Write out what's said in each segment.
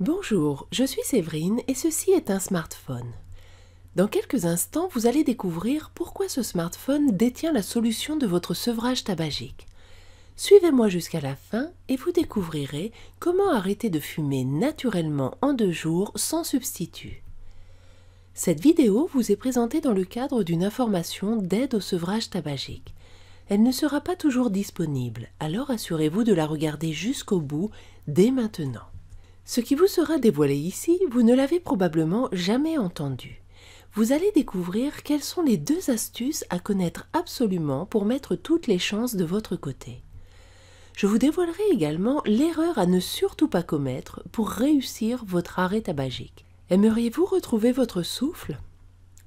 Bonjour, je suis Séverine et ceci est un smartphone. Dans quelques instants, vous allez découvrir pourquoi ce smartphone détient la solution de votre sevrage tabagique. Suivez-moi jusqu'à la fin et vous découvrirez comment arrêter de fumer naturellement en 2 jours sans substitut. Cette vidéo vous est présentée dans le cadre d'une information d'aide au sevrage tabagique. Elle ne sera pas toujours disponible, alors assurez-vous de la regarder jusqu'au bout dès maintenant. Ce qui vous sera dévoilé ici, vous ne l'avez probablement jamais entendu. Vous allez découvrir quelles sont les 2 astuces à connaître absolument pour mettre toutes les chances de votre côté. Je vous dévoilerai également l'erreur à ne surtout pas commettre pour réussir votre arrêt tabagique. Aimeriez-vous retrouver votre souffle?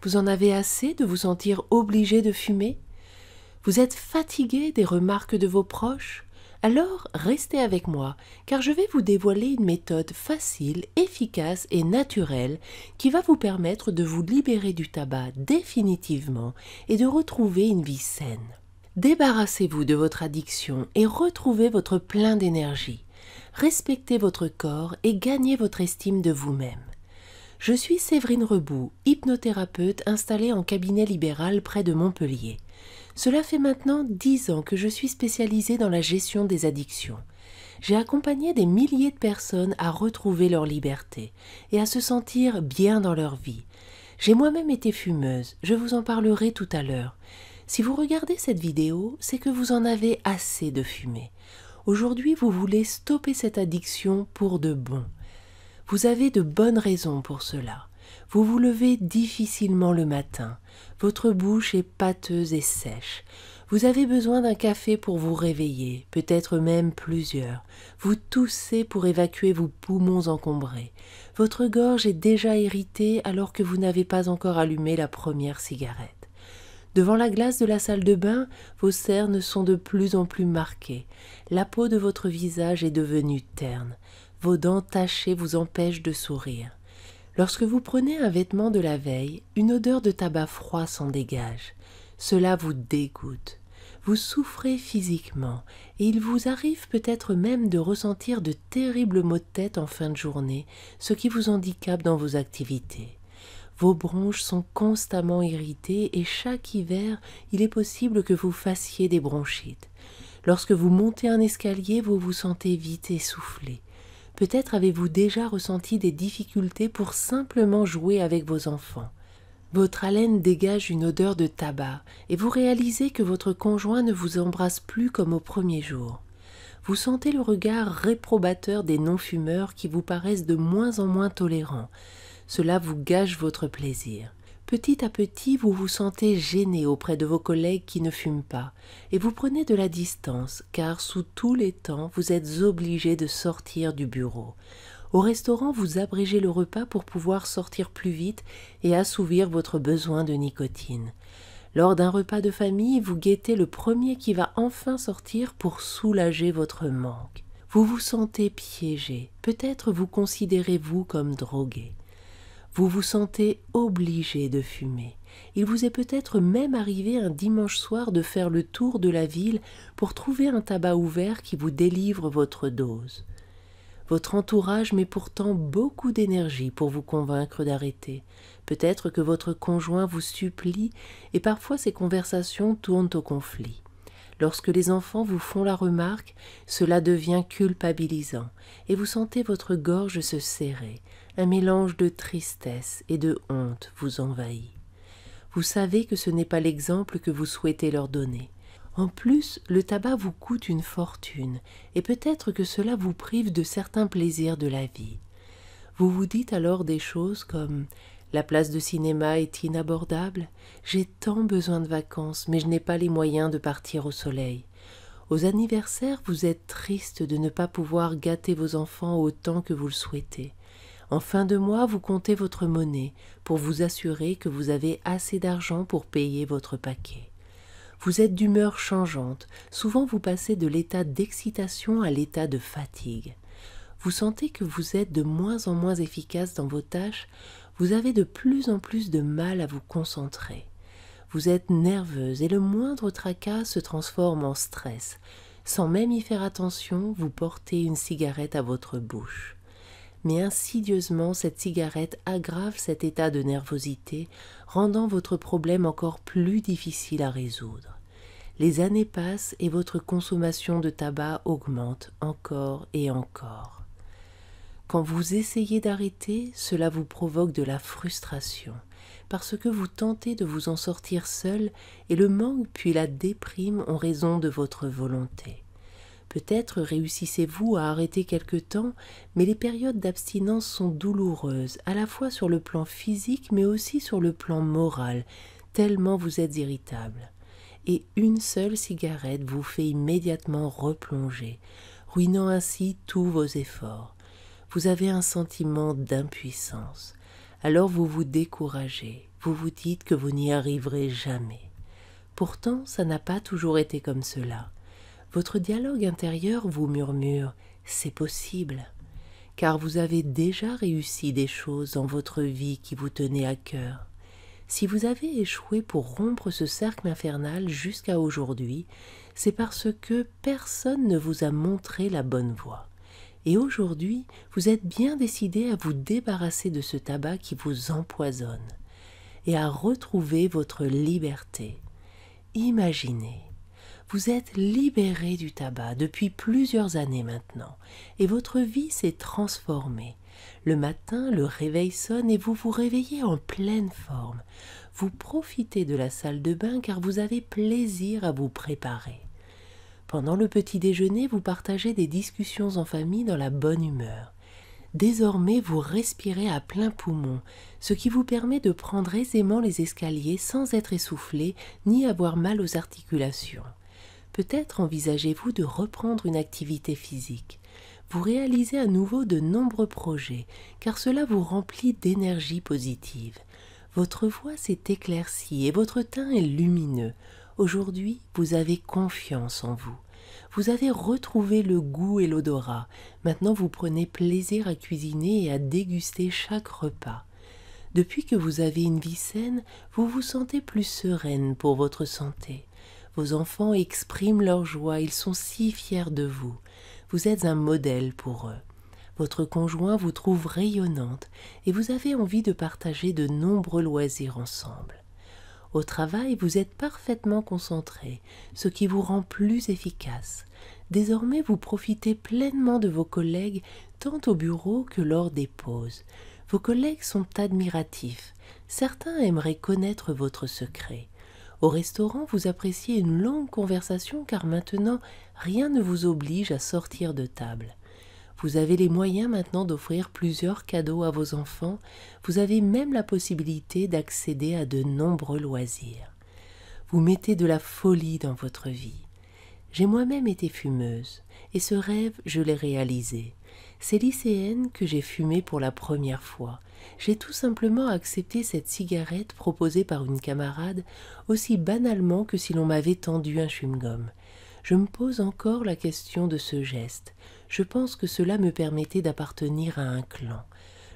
Vous en avez assez de vous sentir obligé de fumer? Vous êtes fatigué des remarques de vos proches? Alors restez avec moi, car je vais vous dévoiler une méthode facile, efficace et naturelle qui va vous permettre de vous libérer du tabac définitivement et de retrouver une vie saine. Débarrassez-vous de votre addiction et retrouvez votre plein d'énergie. Respectez votre corps et gagnez votre estime de vous-même. Je suis Séverine Rebout, hypnothérapeute installée en cabinet libéral près de Montpellier. Cela fait maintenant 10 ans que je suis spécialisée dans la gestion des addictions. J'ai accompagné des milliers de personnes à retrouver leur liberté et à se sentir bien dans leur vie. J'ai moi-même été fumeuse, je vous en parlerai tout à l'heure. Si vous regardez cette vidéo, c'est que vous en avez assez de fumer. Aujourd'hui, vous voulez stopper cette addiction pour de bon. Vous avez de bonnes raisons pour cela. Vous vous levez difficilement le matin. Votre bouche est pâteuse et sèche. Vous avez besoin d'un café pour vous réveiller, peut-être même plusieurs. Vous toussez pour évacuer vos poumons encombrés. Votre gorge est déjà irritée alors que vous n'avez pas encore allumé la première cigarette. Devant la glace de la salle de bain, vos cernes sont de plus en plus marquées. La peau de votre visage est devenue terne. Vos dents tachées vous empêchent de sourire. Lorsque vous prenez un vêtement de la veille, une odeur de tabac froid s'en dégage. Cela vous dégoûte. Vous souffrez physiquement et il vous arrive peut-être même de ressentir de terribles maux de tête en fin de journée, ce qui vous handicape dans vos activités. Vos bronches sont constamment irritées et chaque hiver, il est possible que vous fassiez des bronchites. Lorsque vous montez un escalier, vous vous sentez vite essoufflé. Peut-être avez-vous déjà ressenti des difficultés pour simplement jouer avec vos enfants. Votre haleine dégage une odeur de tabac et vous réalisez que votre conjoint ne vous embrasse plus comme au premier jour. Vous sentez le regard réprobateur des non-fumeurs qui vous paraissent de moins en moins tolérants. Cela vous gâche votre plaisir. Petit à petit, vous vous sentez gêné auprès de vos collègues qui ne fument pas et vous prenez de la distance car sous tous les temps, vous êtes obligé de sortir du bureau. Au restaurant, vous abrégez le repas pour pouvoir sortir plus vite et assouvir votre besoin de nicotine. Lors d'un repas de famille, vous guettez le premier qui va enfin sortir pour soulager votre manque. Vous vous sentez piégé, peut-être vous considérez-vous comme drogué. Vous vous sentez obligé de fumer. Il vous est peut-être même arrivé un dimanche soir de faire le tour de la ville pour trouver un tabac ouvert qui vous délivre votre dose. Votre entourage met pourtant beaucoup d'énergie pour vous convaincre d'arrêter. Peut-être que votre conjoint vous supplie et parfois ces conversations tournent au conflit. Lorsque les enfants vous font la remarque, cela devient culpabilisant et vous sentez votre gorge se serrer. Un mélange de tristesse et de honte vous envahit. Vous savez que ce n'est pas l'exemple que vous souhaitez leur donner. En plus, le tabac vous coûte une fortune et peut-être que cela vous prive de certains plaisirs de la vie. Vous vous dites alors des choses comme « La place de cinéma est inabordable, j'ai tant besoin de vacances mais je n'ai pas les moyens de partir au soleil. » Aux anniversaires, vous êtes triste de ne pas pouvoir gâter vos enfants autant que vous le souhaitez. En fin de mois, vous comptez votre monnaie pour vous assurer que vous avez assez d'argent pour payer votre paquet. Vous êtes d'humeur changeante, souvent vous passez de l'état d'excitation à l'état de fatigue. Vous sentez que vous êtes de moins en moins efficace dans vos tâches, vous avez de plus en plus de mal à vous concentrer. Vous êtes nerveuse et le moindre tracas se transforme en stress. Sans même y faire attention, vous portez une cigarette à votre bouche. mais insidieusement cette cigarette aggrave cet état de nervosité, rendant votre problème encore plus difficile à résoudre. Les années passent et votre consommation de tabac augmente encore et encore. Quand vous essayez d'arrêter, cela vous provoque de la frustration, parce que vous tentez de vous en sortir seul et le manque puis la déprime ont raison de votre volonté. Peut-être réussissez-vous à arrêter quelque temps, mais les périodes d'abstinence sont douloureuses, à la fois sur le plan physique mais aussi sur le plan moral, tellement vous êtes irritable. Et une seule cigarette vous fait immédiatement replonger, ruinant ainsi tous vos efforts. Vous avez un sentiment d'impuissance. Alors vous vous découragez, vous vous dites que vous n'y arriverez jamais. Pourtant, ça n'a pas toujours été comme cela. Votre dialogue intérieur vous murmure « c'est possible », car vous avez déjà réussi des choses dans votre vie qui vous tenaient à cœur. Si vous avez échoué pour rompre ce cercle infernal jusqu'à aujourd'hui, c'est parce que personne ne vous a montré la bonne voie. Et aujourd'hui, vous êtes bien décidé à vous débarrasser de ce tabac qui vous empoisonne et à retrouver votre liberté. Imaginez, vous êtes libéré du tabac depuis plusieurs années maintenant et votre vie s'est transformée. Le matin, le réveil sonne et vous vous réveillez en pleine forme. Vous profitez de la salle de bain car vous avez plaisir à vous préparer. Pendant le petit déjeuner, vous partagez des discussions en famille dans la bonne humeur. Désormais, vous respirez à plein poumon, ce qui vous permet de prendre aisément les escaliers sans être essoufflé ni avoir mal aux articulations. Peut-être envisagez-vous de reprendre une activité physique. Vous réalisez à nouveau de nombreux projets, car cela vous remplit d'énergie positive. Votre voix s'est éclaircie et votre teint est lumineux. Aujourd'hui, vous avez confiance en vous. Vous avez retrouvé le goût et l'odorat. Maintenant, vous prenez plaisir à cuisiner et à déguster chaque repas. Depuis que vous avez une vie saine, vous vous sentez plus sereine pour votre santé. Vos enfants expriment leur joie, ils sont si fiers de vous. Vous êtes un modèle pour eux. Votre conjoint vous trouve rayonnante et vous avez envie de partager de nombreux loisirs ensemble. Au travail, vous êtes parfaitement concentré, ce qui vous rend plus efficace. Désormais, vous profitez pleinement de vos collègues tant au bureau que lors des pauses. Vos collègues sont admiratifs. Certains aimeraient connaître votre secret. Au restaurant, vous appréciez une longue conversation car maintenant, rien ne vous oblige à sortir de table. Vous avez les moyens maintenant d'offrir plusieurs cadeaux à vos enfants. Vous avez même la possibilité d'accéder à de nombreux loisirs. Vous mettez de la folie dans votre vie. J'ai moi-même été fumeuse et ce rêve, je l'ai réalisé. C'est lycéenne que j'ai fumé pour la première fois. J'ai tout simplement accepté cette cigarette proposée par une camarade aussi banalement que si l'on m'avait tendu un chewing-gum. Je me pose encore la question de ce geste. Je pense que cela me permettait d'appartenir à un clan,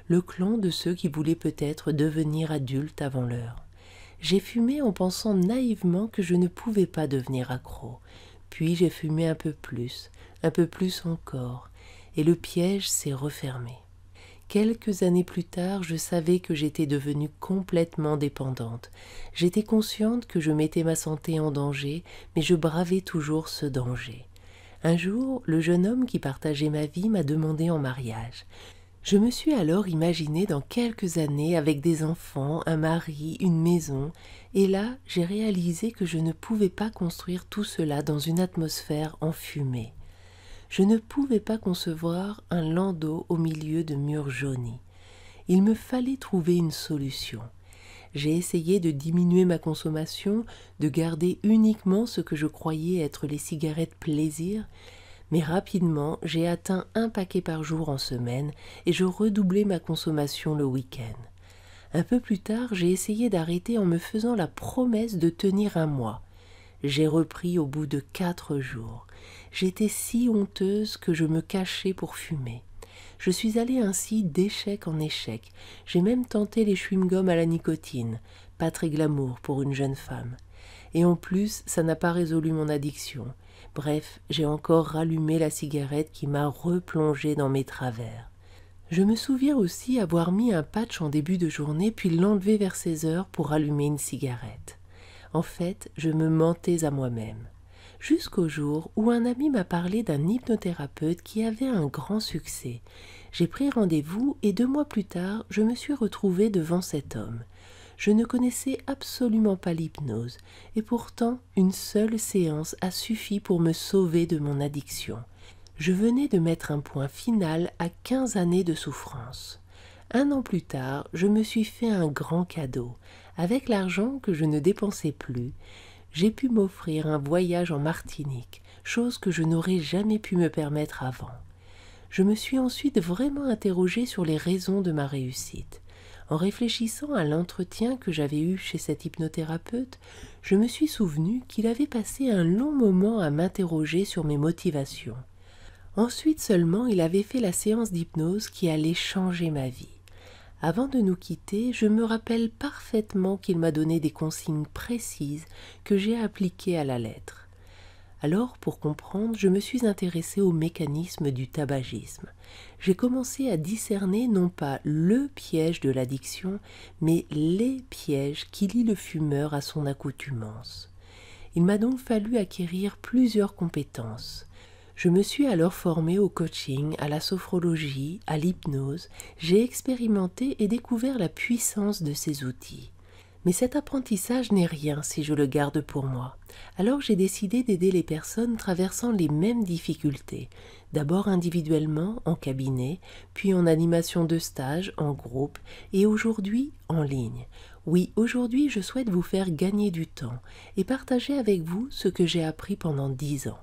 le clan de ceux qui voulaient peut-être devenir adultes avant l'heure. J'ai fumé en pensant naïvement que je ne pouvais pas devenir accro. Puis j'ai fumé un peu plus encore, et le piège s'est refermé. Quelques années plus tard, je savais que j'étais devenue complètement dépendante. J'étais consciente que je mettais ma santé en danger, mais je bravais toujours ce danger. Un jour, le jeune homme qui partageait ma vie m'a demandé en mariage. Je me suis alors imaginée dans quelques années avec des enfants, un mari, une maison, et là, j'ai réalisé que je ne pouvais pas construire tout cela dans une atmosphère enfumée. Je ne pouvais pas concevoir un landau au milieu de murs jaunis. Il me fallait trouver une solution. J'ai essayé de diminuer ma consommation, de garder uniquement ce que je croyais être les cigarettes plaisir, mais rapidement j'ai atteint 1 paquet par jour en semaine et je redoublais ma consommation le week-end. Un peu plus tard, j'ai essayé d'arrêter en me faisant la promesse de tenir 1 mois. J'ai repris au bout de 4 jours. J'étais si honteuse que je me cachais pour fumer. Je suis allée ainsi d'échec en échec. J'ai même tenté les chewing-gums à la nicotine, pas très glamour pour une jeune femme. Et en plus, ça n'a pas résolu mon addiction. Bref, j'ai encore rallumé la cigarette qui m'a replongée dans mes travers. Je me souviens aussi avoir mis un patch en début de journée puis l'enlever vers 16 heures pour allumer une cigarette. En fait, je me mentais à moi-même. Jusqu'au jour où un ami m'a parlé d'un hypnothérapeute qui avait un grand succès. J'ai pris rendez-vous et 2 mois plus tard, je me suis retrouvée devant cet homme. Je ne connaissais absolument pas l'hypnose et pourtant une seule séance a suffi pour me sauver de mon addiction. Je venais de mettre un point final à 15 années de souffrance. 1 an plus tard, je me suis fait un grand cadeau. Avec l'argent que je ne dépensais plus, j'ai pu m'offrir un voyage en Martinique, chose que je n'aurais jamais pu me permettre avant. Je me suis ensuite vraiment interrogée sur les raisons de ma réussite. En réfléchissant à l'entretien que j'avais eu chez cet hypnothérapeute, je me suis souvenu qu'il avait passé un long moment à m'interroger sur mes motivations. Ensuite seulement, il avait fait la séance d'hypnose qui allait changer ma vie. Avant de nous quitter, je me rappelle parfaitement qu'il m'a donné des consignes précises que j'ai appliquées à la lettre. Alors, pour comprendre, je me suis intéressée au mécanisme du tabagisme. J'ai commencé à discerner non pas le piège de l'addiction, mais les pièges qui lient le fumeur à son accoutumance. Il m'a donc fallu acquérir plusieurs compétences. Je me suis alors formée au coaching, à la sophrologie, à l'hypnose. J'ai expérimenté et découvert la puissance de ces outils. Mais cet apprentissage n'est rien si je le garde pour moi. Alors j'ai décidé d'aider les personnes traversant les mêmes difficultés, d'abord individuellement, en cabinet, puis en animation de stage, en groupe, et aujourd'hui en ligne. Oui, aujourd'hui je souhaite vous faire gagner du temps et partager avec vous ce que j'ai appris pendant 10 ans,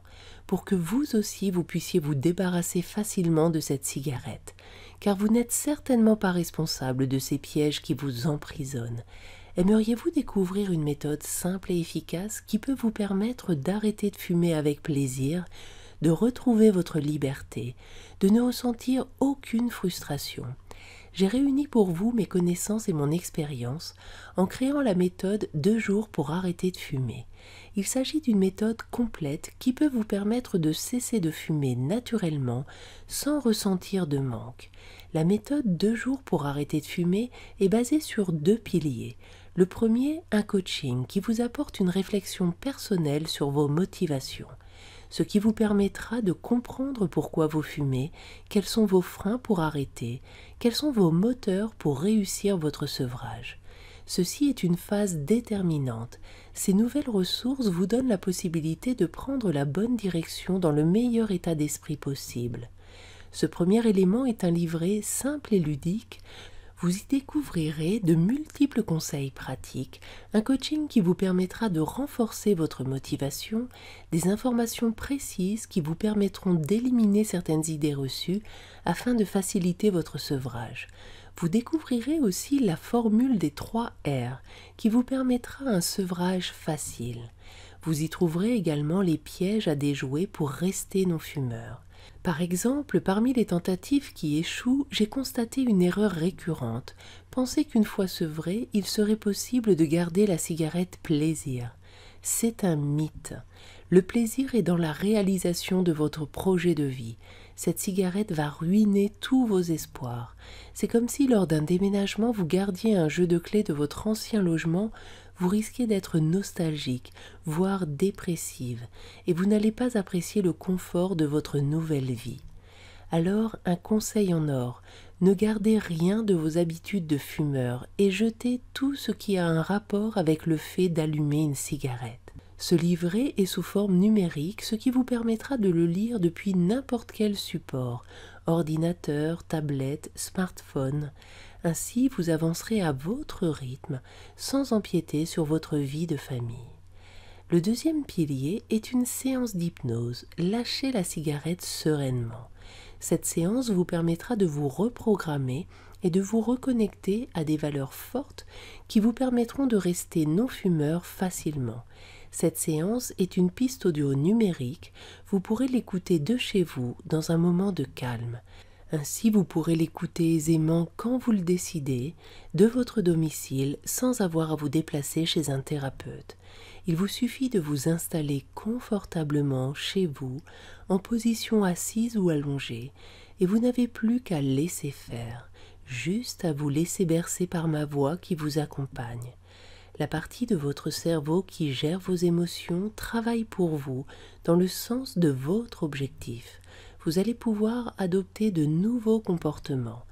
pour que vous aussi vous puissiez vous débarrasser facilement de cette cigarette, car vous n'êtes certainement pas responsable de ces pièges qui vous emprisonnent. Aimeriez-vous découvrir une méthode simple et efficace qui peut vous permettre d'arrêter de fumer avec plaisir, de retrouver votre liberté, de ne ressentir aucune frustration? J'ai réuni pour vous mes connaissances et mon expérience en créant la méthode 2 jours pour arrêter de fumer. Il s'agit d'une méthode complète qui peut vous permettre de cesser de fumer naturellement sans ressentir de manque. La méthode 2 jours pour arrêter de fumer est basée sur 2 piliers. Le premier, un coaching qui vous apporte une réflexion personnelle sur vos motivations, ce qui vous permettra de comprendre pourquoi vous fumez, quels sont vos freins pour arrêter, quels sont vos moteurs pour réussir votre sevrage. Ceci est une phase déterminante. Ces nouvelles ressources vous donnent la possibilité de prendre la bonne direction dans le meilleur état d'esprit possible. Ce premier élément est un livret simple et ludique. Vous y découvrirez de multiples conseils pratiques, un coaching qui vous permettra de renforcer votre motivation, des informations précises qui vous permettront d'éliminer certaines idées reçues afin de faciliter votre sevrage. Vous découvrirez aussi la formule des 3 R qui vous permettra un sevrage facile. Vous y trouverez également les pièges à déjouer pour rester non-fumeur. Par exemple, parmi les tentatives qui échouent, j'ai constaté une erreur récurrente. Penser qu'une fois sevré, il serait possible de garder la cigarette plaisir. C'est un mythe. Le plaisir est dans la réalisation de votre projet de vie. Cette cigarette va ruiner tous vos espoirs. C'est comme si lors d'un déménagement, vous gardiez un jeu de clés de votre ancien logement. Vous risquez d'être nostalgique, voire dépressive, et vous n'allez pas apprécier le confort de votre nouvelle vie. Alors, un conseil en or, ne gardez rien de vos habitudes de fumeur et jetez tout ce qui a un rapport avec le fait d'allumer une cigarette. Ce livret est sous forme numérique, ce qui vous permettra de le lire depuis n'importe quel support, ordinateur, tablette, smartphone. Ainsi, vous avancerez à votre rythme, sans empiéter sur votre vie de famille. Le deuxième pilier est une séance d'hypnose. Lâchez la cigarette sereinement. Cette séance vous permettra de vous reprogrammer et de vous reconnecter à des valeurs fortes qui vous permettront de rester non-fumeur facilement. Cette séance est une piste audio numérique. Vous pourrez l'écouter de chez vous dans un moment de calme. Ainsi, vous pourrez l'écouter aisément quand vous le décidez, de votre domicile, sans avoir à vous déplacer chez un thérapeute. Il vous suffit de vous installer confortablement chez vous, en position assise ou allongée. et vous n'avez plus qu'à laisser faire, juste à vous laisser bercer par ma voix qui vous accompagne. La partie de votre cerveau qui gère vos émotions travaille pour vous dans le sens de votre objectif. Vous allez pouvoir adopter de nouveaux comportements.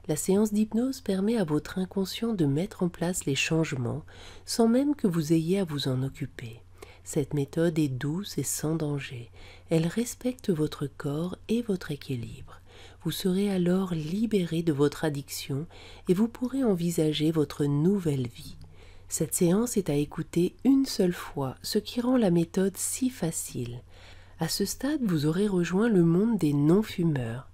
La séance d'hypnose permet à votre inconscient de mettre en place les changements sans même que vous ayez à vous en occuper. Cette méthode est douce et sans danger. Elle respecte votre corps et votre équilibre. Vous serez alors libéré de votre addiction et vous pourrez envisager votre nouvelle vie. Cette séance est à écouter une seule fois, ce qui rend la méthode si facile. À ce stade, vous aurez rejoint le monde des non-fumeurs.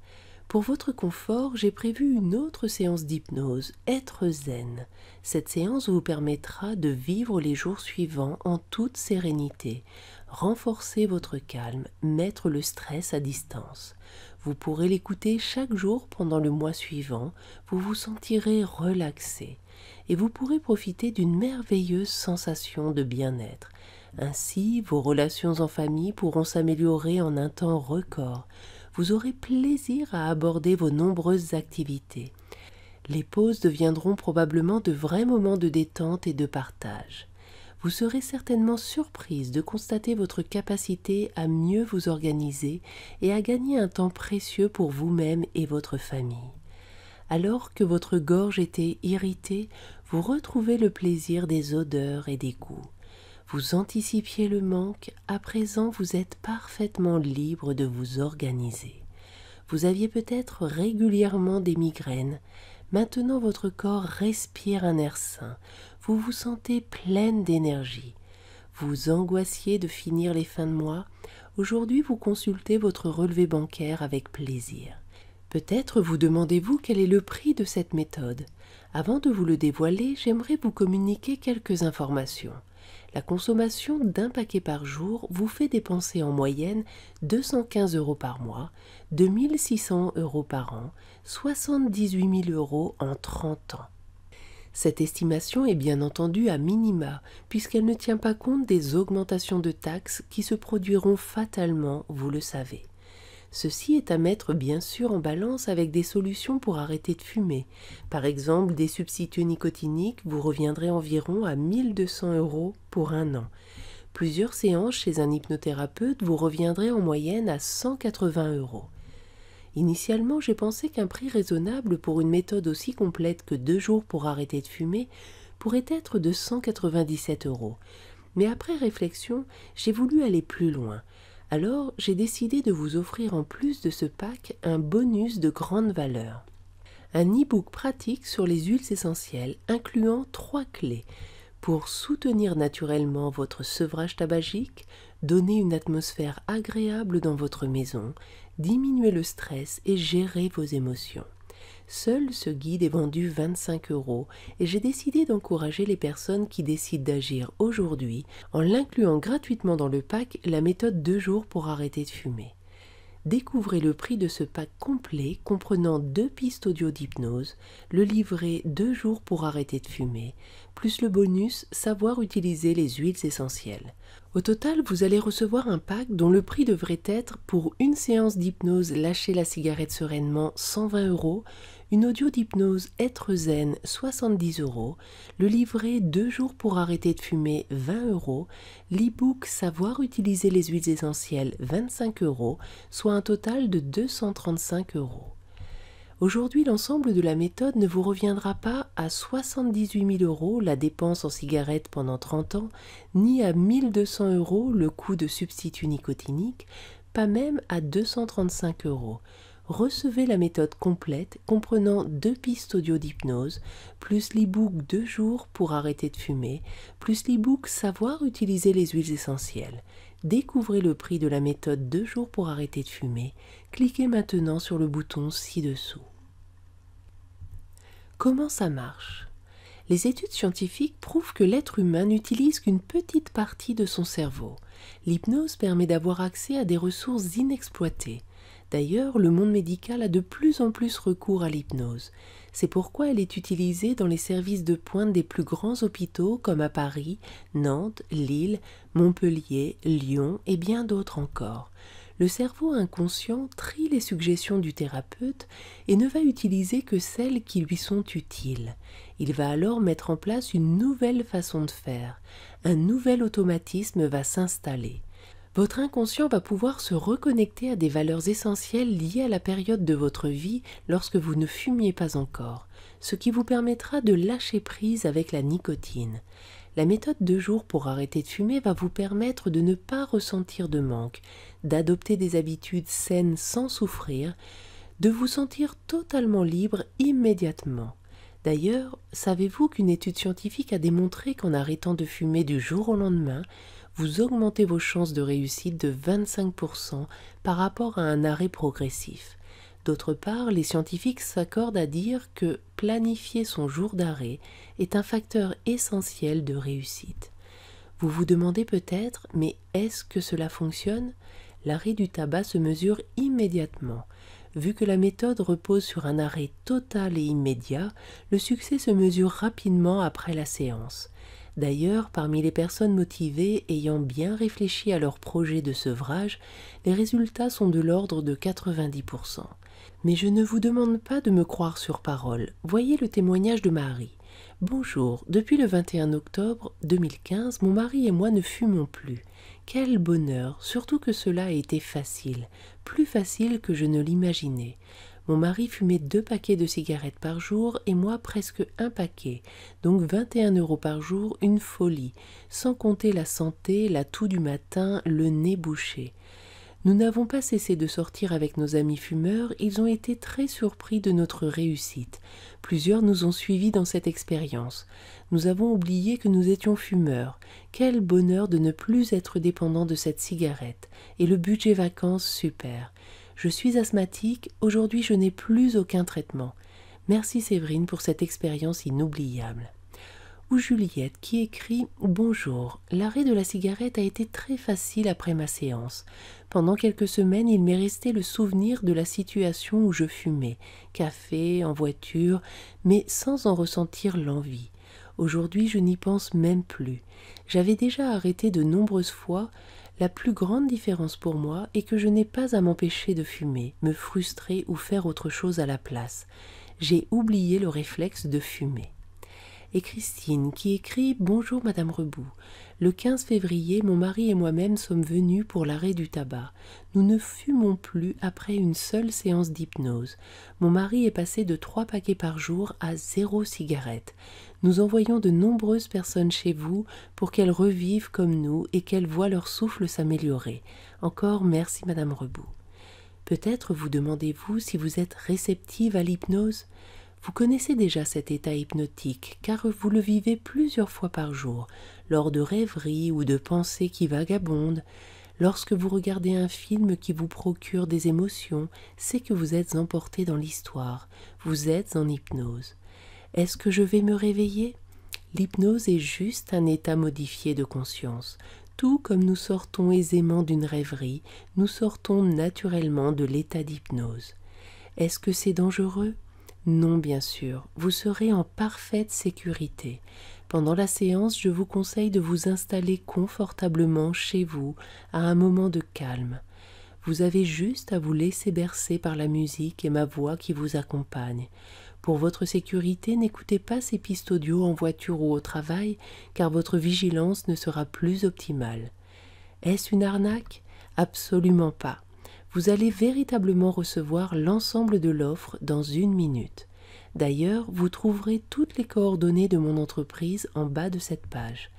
Pour votre confort, j'ai prévu une autre séance d'hypnose, Être zen. Cette séance vous permettra de vivre les jours suivants en toute sérénité, renforcer votre calme, mettre le stress à distance. Vous pourrez l'écouter chaque jour pendant le mois suivant, vous vous sentirez relaxé et vous pourrez profiter d'une merveilleuse sensation de bien-être. Ainsi, vos relations en famille pourront s'améliorer en un temps record. Vous aurez plaisir à aborder vos nombreuses activités. Les pauses deviendront probablement de vrais moments de détente et de partage. Vous serez certainement surprise de constater votre capacité à mieux vous organiser et à gagner un temps précieux pour vous-même et votre famille. Alors que votre gorge était irritée, vous retrouvez le plaisir des odeurs et des goûts. Vous anticipiez le manque, à présent vous êtes parfaitement libre de vous organiser. Vous aviez peut-être régulièrement des migraines, maintenant votre corps respire un air sain, vous vous sentez pleine d'énergie. Vous angoissiez de finir les fins de mois, aujourd'hui vous consultez votre relevé bancaire avec plaisir. Peut-être vous demandez-vous quel est le prix de cette méthode. Avant de vous le dévoiler, j'aimerais vous communiquer quelques informations. La consommation d'un paquet par jour vous fait dépenser en moyenne 215 € par mois, 2 600 € par an, 78 000 € en 30 ans. Cette estimation est bien entendu à minima, puisqu'elle ne tient pas compte des augmentations de taxes qui se produiront fatalement, vous le savez. Ceci est à mettre bien sûr en balance avec des solutions pour arrêter de fumer. Par exemple, des substituts nicotiniques vous reviendraient environ à 1 200 € pour un an. Plusieurs séances chez un hypnothérapeute vous reviendraient en moyenne à 180 €. Initialement, j'ai pensé qu'un prix raisonnable pour une méthode aussi complète que 2 jours pour arrêter de fumer pourrait être de 197 €. Mais après réflexion, j'ai voulu aller plus loin. Alors, j'ai décidé de vous offrir en plus de ce pack un bonus de grande valeur. Un e-book pratique sur les huiles essentielles incluant 3 clés pour soutenir naturellement votre sevrage tabagique, donner une atmosphère agréable dans votre maison, diminuer le stress et gérer vos émotions. Seul ce guide est vendu 25 € et j'ai décidé d'encourager les personnes qui décident d'agir aujourd'hui en l'incluant gratuitement dans le pack la méthode 2 jours pour arrêter de fumer. Découvrez le prix de ce pack complet comprenant 2 pistes audio d'hypnose, le livret 2 jours pour arrêter de fumer, plus le bonus savoir utiliser les huiles essentielles. Au total, vous allez recevoir un pack dont le prix devrait être pour une séance d'hypnose Lâcher la cigarette sereinement 120 €, une audio d'hypnose Être zen 70 €, le livret 2 jours pour arrêter de fumer 20 €, l'e-book Savoir utiliser les huiles essentielles 25 €, soit un total de 235 €. Aujourd'hui, l'ensemble de la méthode ne vous reviendra pas à 78 000 € la dépense en cigarettes pendant 30 ans, ni à 1 200 € le coût de substitut nicotinique, pas même à 235 €. Recevez la méthode complète comprenant 2 pistes audio d'hypnose, plus l'e-book 2 jours pour arrêter de fumer, plus l'e-book Savoir utiliser les huiles essentielles. Découvrez le prix de la méthode 2 jours pour arrêter de fumer. Cliquez maintenant sur le bouton ci-dessous. Comment ça marche? Les études scientifiques prouvent que l'être humain n'utilise qu'une petite partie de son cerveau. L'hypnose permet d'avoir accès à des ressources inexploitées. D'ailleurs, le monde médical a de plus en plus recours à l'hypnose. C'est pourquoi elle est utilisée dans les services de pointe des plus grands hôpitaux comme à Paris, Nantes, Lille, Montpellier, Lyon et bien d'autres encore. Le cerveau inconscient trie les suggestions du thérapeute et ne va utiliser que celles qui lui sont utiles. Il va alors mettre en place une nouvelle façon de faire. Un nouvel automatisme va s'installer. Votre inconscient va pouvoir se reconnecter à des valeurs essentielles liées à la période de votre vie lorsque vous ne fumiez pas encore, ce qui vous permettra de lâcher prise avec la nicotine. La méthode 2 jours pour arrêter de fumer va vous permettre de ne pas ressentir de manque, d'adopter des habitudes saines sans souffrir, de vous sentir totalement libre immédiatement. D'ailleurs, savez-vous qu'une étude scientifique a démontré qu'en arrêtant de fumer du jour au lendemain, vous augmentez vos chances de réussite de 25% par rapport à un arrêt progressif. D'autre part, les scientifiques s'accordent à dire que planifier son jour d'arrêt est un facteur essentiel de réussite. Vous vous demandez peut-être, mais est-ce que cela fonctionne? L'arrêt du tabac se mesure immédiatement. Vu que la méthode repose sur un arrêt total et immédiat, le succès se mesure rapidement après la séance. D'ailleurs, parmi les personnes motivées ayant bien réfléchi à leur projet de sevrage, les résultats sont de l'ordre de 90%. Mais je ne vous demande pas de me croire sur parole. Voyez le témoignage de Marie. Bonjour, depuis le 21 octobre 2015, mon mari et moi ne fumons plus. Quel bonheur, surtout que cela a été facile, plus facile que je ne l'imaginais. Mon mari fumait 2 paquets de cigarettes par jour et moi presque 1 paquet, donc 21 € par jour, une folie, sans compter la santé, la toux du matin, le nez bouché. Nous n'avons pas cessé de sortir avec nos amis fumeurs, ils ont été très surpris de notre réussite. Plusieurs nous ont suivis dans cette expérience. Nous avons oublié que nous étions fumeurs. Quel bonheur de ne plus être dépendant de cette cigarette. Et le budget vacances, super. Je suis asthmatique, aujourd'hui je n'ai plus aucun traitement. Merci Séverine pour cette expérience inoubliable. Ou Juliette qui écrit « Bonjour, l'arrêt de la cigarette a été très facile après ma séance. Pendant quelques semaines, il m'est resté le souvenir de la situation où je fumais, café, en voiture, mais sans en ressentir l'envie. Aujourd'hui, je n'y pense même plus. J'avais déjà arrêté de nombreuses fois. La plus grande différence pour moi est que je n'ai pas à m'empêcher de fumer, me frustrer ou faire autre chose à la place. J'ai oublié le réflexe de fumer. » Et Christine qui écrit « Bonjour Madame Rebout. Le 15 février, mon mari et moi-même sommes venus pour l'arrêt du tabac. Nous ne fumons plus après une seule séance d'hypnose. Mon mari est passé de 3 paquets par jour à 0 cigarette. Nous envoyons de nombreuses personnes chez vous pour qu'elles revivent comme nous et qu'elles voient leur souffle s'améliorer. Encore merci Madame Rebout. » Peut-être vous demandez-vous si vous êtes réceptive à l'hypnose? Vous connaissez déjà cet état hypnotique car vous le vivez plusieurs fois par jour, lors de rêveries ou de pensées qui vagabondent. Lorsque vous regardez un film qui vous procure des émotions, c'est que vous êtes emporté dans l'histoire, vous êtes en hypnose. Est-ce que je vais me réveiller? L'hypnose est juste un état modifié de conscience. Tout comme nous sortons aisément d'une rêverie, nous sortons naturellement de l'état d'hypnose. Est-ce que c'est dangereux? Non, bien sûr, vous serez en parfaite sécurité. Pendant la séance, je vous conseille de vous installer confortablement chez vous, à un moment de calme. Vous avez juste à vous laisser bercer par la musique et ma voix qui vous accompagne. Pour votre sécurité, n'écoutez pas ces pistes audio en voiture ou au travail, car votre vigilance ne sera plus optimale. Est-ce une arnaque? Absolument pas. Vous allez véritablement recevoir l'ensemble de l'offre dans 1 minute. D'ailleurs, vous trouverez toutes les coordonnées de mon entreprise en bas de cette page.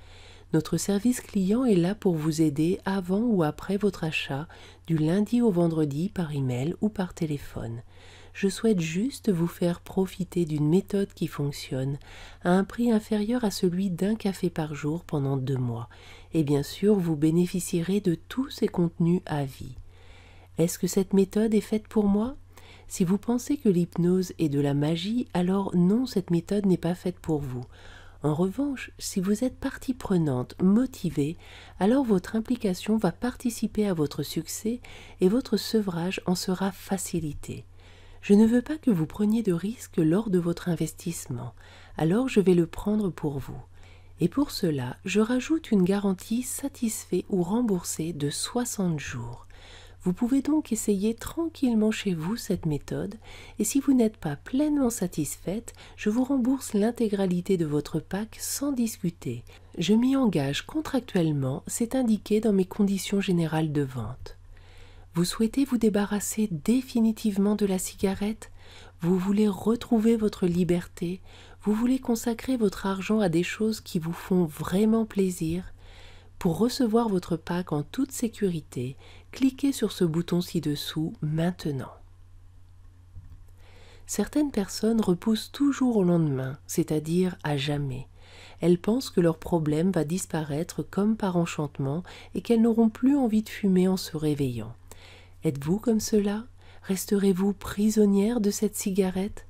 Notre service client est là pour vous aider avant ou après votre achat, du lundi au vendredi par email ou par téléphone. Je souhaite juste vous faire profiter d'une méthode qui fonctionne à un prix inférieur à celui d'un café par jour pendant 2 mois. Et bien sûr, vous bénéficierez de tous ces contenus à vie. Est-ce que cette méthode est faite pour moi? Si vous pensez que l'hypnose est de la magie, alors non, cette méthode n'est pas faite pour vous. En revanche, si vous êtes partie prenante, motivée, alors votre implication va participer à votre succès et votre sevrage en sera facilité. Je ne veux pas que vous preniez de risques lors de votre investissement, alors je vais le prendre pour vous. Et pour cela, je rajoute une garantie satisfait ou remboursée de 60 jours. Vous pouvez donc essayer tranquillement chez vous cette méthode et si vous n'êtes pas pleinement satisfaite, je vous rembourse l'intégralité de votre pack sans discuter. Je m'y engage contractuellement, c'est indiqué dans mes conditions générales de vente. Vous souhaitez vous débarrasser définitivement de la cigarette? Vous voulez retrouver votre liberté? Vous voulez consacrer votre argent à des choses qui vous font vraiment plaisir? Pour recevoir votre pack en toute sécurité, cliquez sur ce bouton ci-dessous maintenant. Certaines personnes repoussent toujours au lendemain, c'est-à-dire à jamais. Elles pensent que leur problème va disparaître comme par enchantement et qu'elles n'auront plus envie de fumer en se réveillant. Êtes-vous comme cela? Resterez-vous prisonnière de cette cigarette?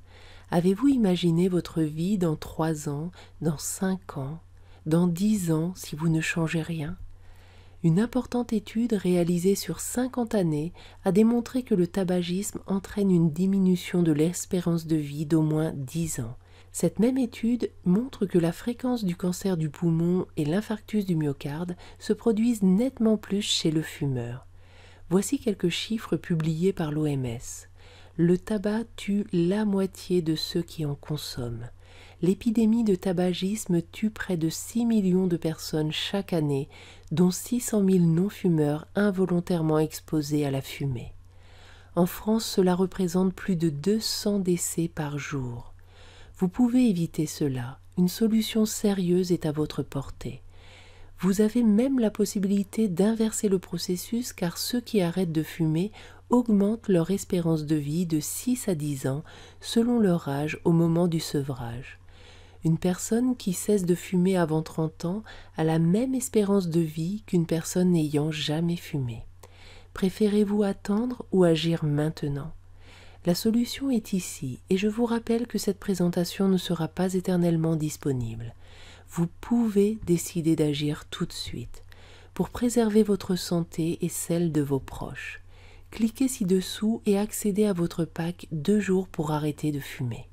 Avez-vous imaginé votre vie dans 3 ans, dans 5 ans, dans 10 ans si vous ne changez rien? Une importante étude réalisée sur 50 années a démontré que le tabagisme entraîne une diminution de l'espérance de vie d'au moins 10 ans. Cette même étude montre que la fréquence du cancer du poumon et l'infarctus du myocarde se produisent nettement plus chez le fumeur. Voici quelques chiffres publiés par l'OMS. Le tabac tue la moitié de ceux qui en consomment. L'épidémie de tabagisme tue près de 6 millions de personnes chaque année, dont 600 000 non-fumeurs involontairement exposés à la fumée. En France, cela représente plus de 200 décès par jour. Vous pouvez éviter cela. Une solution sérieuse est à votre portée. Vous avez même la possibilité d'inverser le processus car ceux qui arrêtent de fumer augmentent leur espérance de vie de 6 à 10 ans selon leur âge au moment du sevrage. Une personne qui cesse de fumer avant 30 ans a la même espérance de vie qu'une personne n'ayant jamais fumé. Préférez-vous attendre ou agir maintenant? La solution est ici et je vous rappelle que cette présentation ne sera pas éternellement disponible. Vous pouvez décider d'agir tout de suite pour préserver votre santé et celle de vos proches. Cliquez ci-dessous et accédez à votre pack 2 jours pour arrêter de fumer.